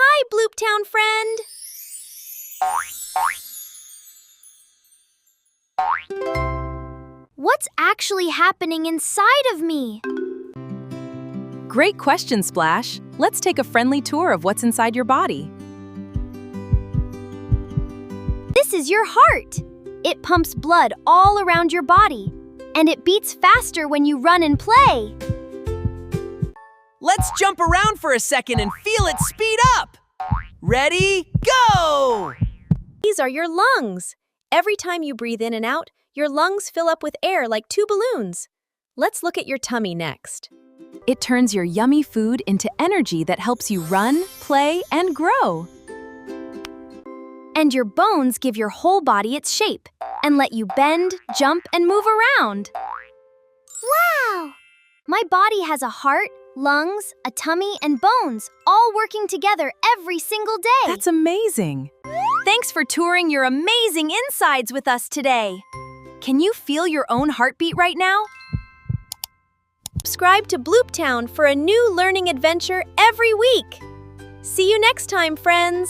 hi, Bloop Town friend! What's actually happening inside of me? Great question, Splash. Let's take a friendly tour of what's inside your body. This is your heart. It pumps blood all around your body, and it beats faster when you run and play. Let's jump around for a second and feel it speed up. Ready, go! These are your lungs. Every time you breathe in and out, your lungs fill up with air like two balloons. Let's look at your tummy next. It turns your yummy food into energy that helps you run, play, and grow. And your bones give your whole body its shape and let you bend, jump, and move around. Wow! My body has a heart, lungs, a tummy, and bones, all working together every single day. That's amazing. Thanks for touring your amazing insides with us today. Can you feel your own heartbeat right now? Subscribe to Bloop Town for a new learning adventure every week. See you next time, friends.